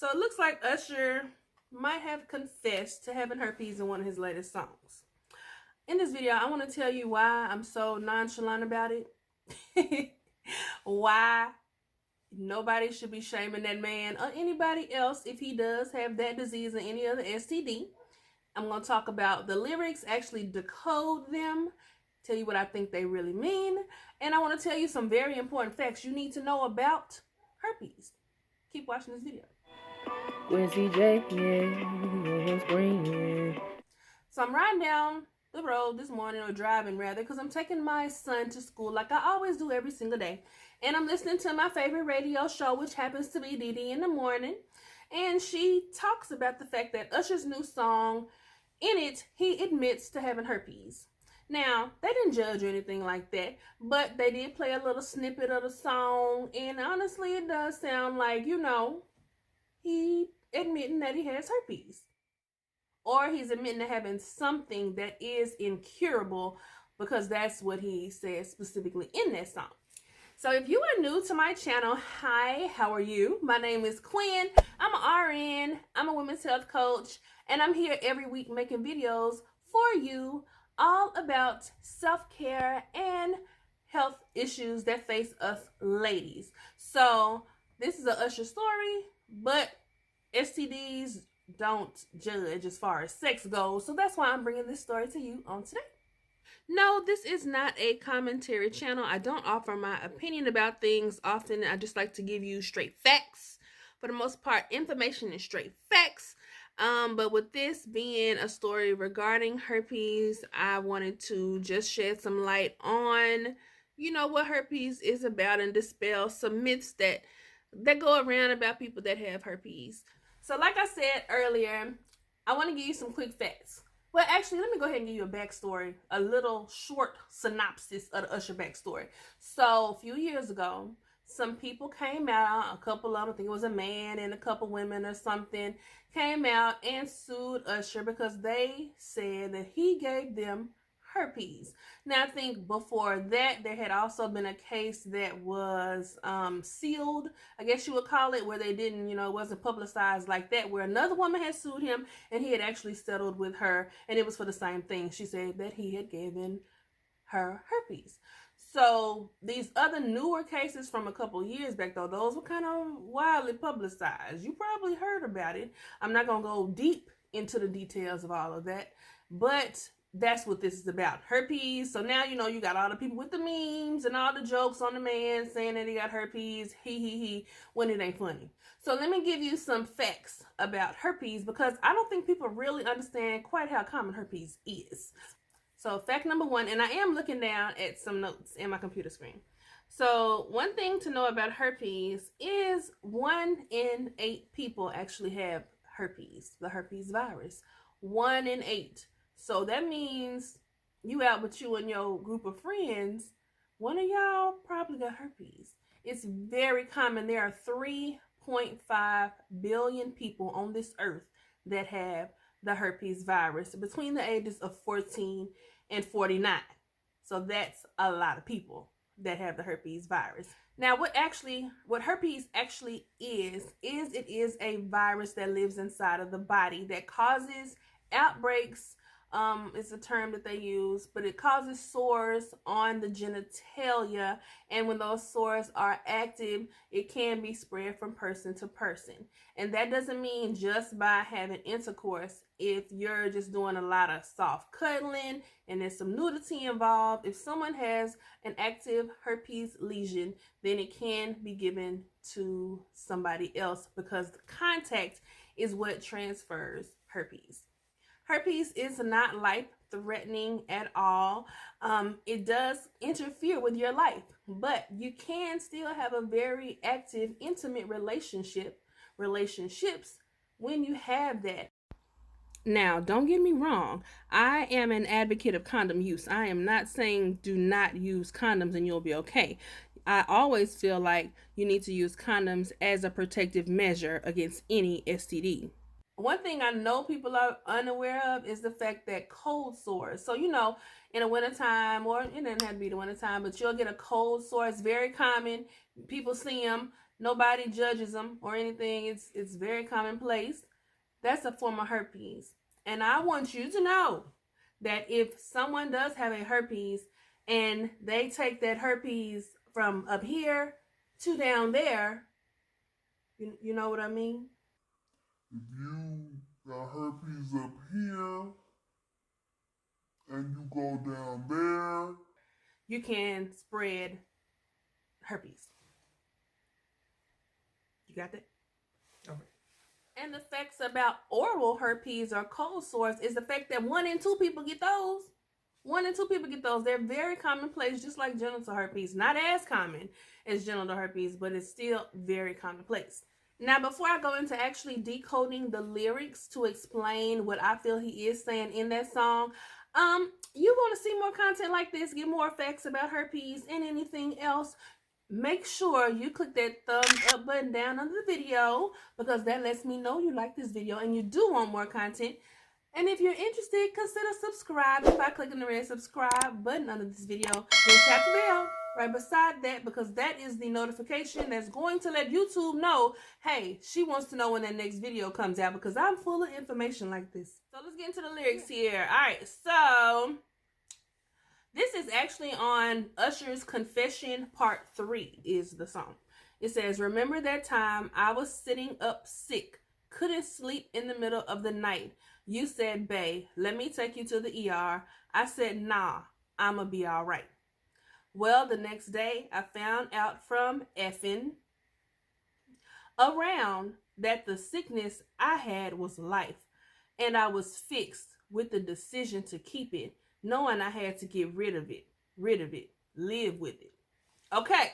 So it looks like Usher might have confessed to having herpes in one of his latest songs. In this video, I want to tell you why I'm so nonchalant about it. Why nobody should be shaming that man or anybody else if he does have that disease or any other STD. I'm going to talk about the lyrics, actually decode them, tell you what I think they really mean, and I want to tell you some very important facts you need to know about herpes. Keep watching this video. Quinn C.J, yeah, screen, yeah. So I'm riding down the road this morning, or driving rather, because I'm taking my son to school like I always do every single day. And I'm listening to my favorite radio show, which happens to be Dee in the Morning. And she talks about the fact that Usher's new song, in it, he admits to having herpes. Now, they didn't judge or anything like that, but they did play a little snippet of the song. And honestly, it does sound like, he admitting that he has herpes. Or he's admitting to having something that is incurable, because that's what he says specifically in that song. So if you are new to my channel, hi, how are you? My name is Quinn. I'm an RN. I'm a women's health coach, and I'm here every week making videos for you all about self-care and health issues that face us ladies. So this is a Usher story, but STDs don't judge as far as sex goes, so that's why I'm bringing this story to you on today. No, this is not a commentary channel. I don't offer my opinion about things often. I just like to give you straight facts. For the most part, information is straight facts. But with this being a story regarding herpes, I wanted to just shed some light on, what herpes is about and dispel some myths that go around about people that have herpes. So like I said earlier, I want to give you some quick facts. Well, actually, let me go ahead and give you a backstory, a little short synopsis of the Usher backstory. So a few years ago, some people came out, a couple of them, I think it was a man and a couple women or something, came out and sued Usher because they said that he gave them herpes. Now, I think before that, there had also been a case that was sealed, I guess you would call it, where they didn't, it wasn't publicized like that, where another woman had sued him and he had actually settled with her, and it was for the same thing. She said that he had given her herpes. So these other newer cases from a couple years back, though, those were kind of widely publicized. You probably heard about it. I'm not going to go deep into the details of all of that, but that's what this is about, herpes. So now you got all the people with the memes and all the jokes on the man saying that he got herpes, he, when it ain't funny. So let me give you some facts about herpes, because I don't think people really understand quite how common herpes is. So fact number one, and I am looking down at some notes in my computer screen. So one thing to know about herpes is 1 in 8 people actually have herpes, the herpes virus. 1 in 8. So that means you out with you and your group of friends, one of y'all probably got herpes. It's very common. There are 3.5 billion people on this earth that have the herpes virus between the ages of 14 and 49. So that's a lot of people that have the herpes virus. Now, what herpes actually is it is a virus that lives inside of the body that causes outbreaks. It's a term that they use, but it causes sores on the genitalia, and when those sores are active, it can be spread from person to person. And that doesn't mean just by having intercourse. If you're just doing a lot of soft cuddling and there's some nudity involved, if someone has an active herpes lesion, then it can be given to somebody else, because the contact is what transfers herpes. Herpes is not life-threatening at all. It does interfere with your life, but you can still have a very active, intimate relationships when you have that. Now, don't get me wrong. I am an advocate of condom use. I am not saying do not use condoms and you'll be okay. I always feel like you need to use condoms as a protective measure against any STD. One thing I know people are unaware of is the fact that cold sores. So, in the wintertime, or it doesn't have to be the wintertime, but you'll get a cold sore. It's very common. People see them. Nobody judges them or anything. It's very commonplace. That's a form of herpes. And I want you to know that if someone does have a herpes and they take that herpes from up here to down there, you know what I mean? If you got herpes up here and you go down there, you can spread herpes. You got that? Okay. And the facts about oral herpes or cold sores is the fact that 1 in 2 people get those. 1 in 2 people get those. They're very commonplace, just like genital herpes. Not as common as genital herpes, but it's still very commonplace. Now, before I go into actually decoding the lyrics to explain what I feel he is saying in that song, you want to see more content like this, get more facts about herpes and anything else, make sure you click that thumbs up button down under the video, because that lets me know you like this video and you do want more content. And if you're interested, consider subscribing by clicking the red subscribe button under this video. Then tap the bell right beside that, because that is the notification that's going to let YouTube know, hey, she wants to know when that next video comes out, because I'm full of information like this. So let's get into the lyrics here. All right, so this is actually on Usher's Confession Part 3 is the song. It says, remember that time I was sitting up sick, couldn't sleep in the middle of the night. You said, bae, let me take you to the ER. I said, nah, I'ma be all right. Well, the next day I found out from effing around that the sickness I had was life, and I was fixed with the decision to keep it, knowing I had to get rid of it, live with it. Okay,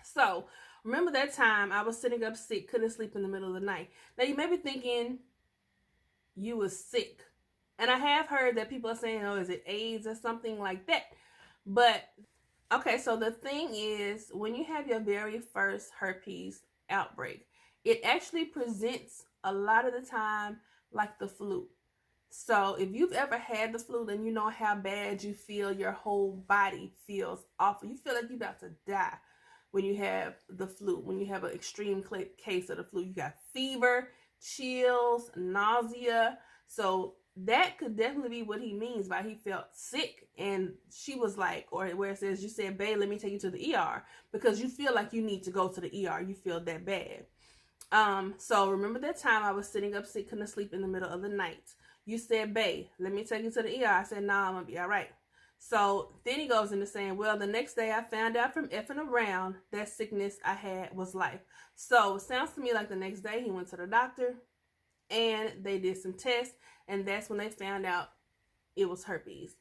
so remember that time I was sitting up sick, couldn't sleep in the middle of the night. Now you may be thinking you was sick, and I have heard that people are saying, oh, is it AIDS or something like that? But okay, so the thing is, when you have your very first herpes outbreak, it actually presents a lot of the time like the flu. So if you've ever had the flu, then you know how bad you feel. Your whole body feels awful. You feel like you're about to die when you have the flu. When you have an extreme case of the flu, you got fever, chills, nausea. So that could definitely be what he means by he felt sick. And she was like, or where it says, you said, babe, let me take you to the ER, because you feel like you need to go to the ER. You feel that bad. So remember that time I was sitting up sick, couldn't sleep in the middle of the night. You said, babe, let me take you to the ER. I said, nah, I'm gonna be all right. So then he goes into saying, well, the next day I found out from effing around that sickness I had was life. So it sounds to me like the next day he went to the doctor and they did some tests, and that's when they found out it was herpes.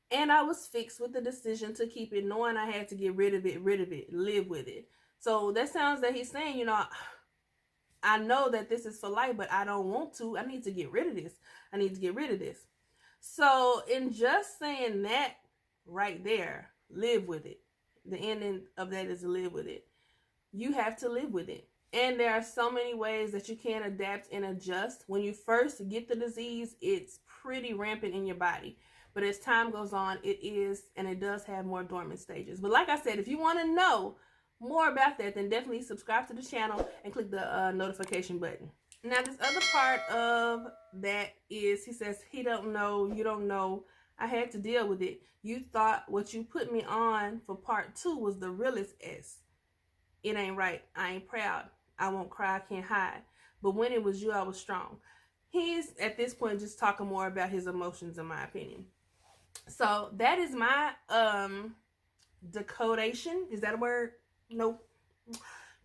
And I was fixed with the decision to keep it, knowing I had to get rid of it, live with it. So that sounds that he's saying, you know, I know that this is for life, but I don't want to. I need to get rid of this. I need to get rid of this. So in just saying that right there, live with it. The ending of that is to live with it. You have to live with it. And there are so many ways that you can adapt and adjust. When you first get the disease, it's pretty rampant in your body. But as time goes on, it is, and it does have more dormant stages. But like I said, if you want to know more about that, then definitely subscribe to the channel and click the notification button. Now, this other part of that is, he says, he don't know, you don't know. I had to deal with it. You thought what you put me on for part 2 was the realest S. It ain't right. I ain't proud. I won't cry. I can't hide. But when it was you, I was strong. He's, at this point, just talking more about his emotions, in my opinion. So that is my decodation. Is that a word? Nope.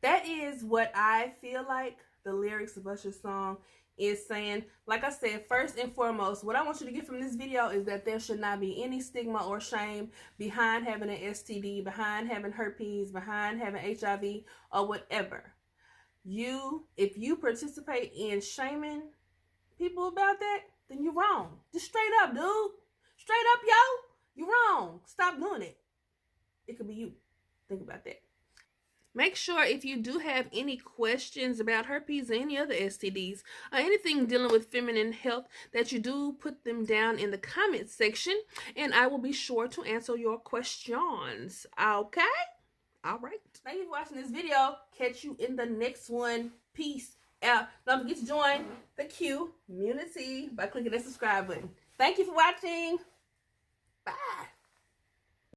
That is what I feel like the lyrics of Usher's song is saying. Like I said, first and foremost, what I want you to get from this video is that there should not be any stigma or shame behind having an STD, behind having herpes, behind having HIV, or whatever. If you participate in shaming people about that, then you're wrong. Just straight up, dude. Straight up, yo. You're wrong. Stop doing it. It could be you. Think about that. Make sure if you do have any questions about herpes or any other STDs or anything dealing with feminine health, that you do put them down in the comment section, and I will be sure to answer your questions. Okay? All right. Thank you for watching this video. Catch you in the next one. Peace out. Don't forget to join the Q community by clicking that subscribe button. Thank you for watching. Bye.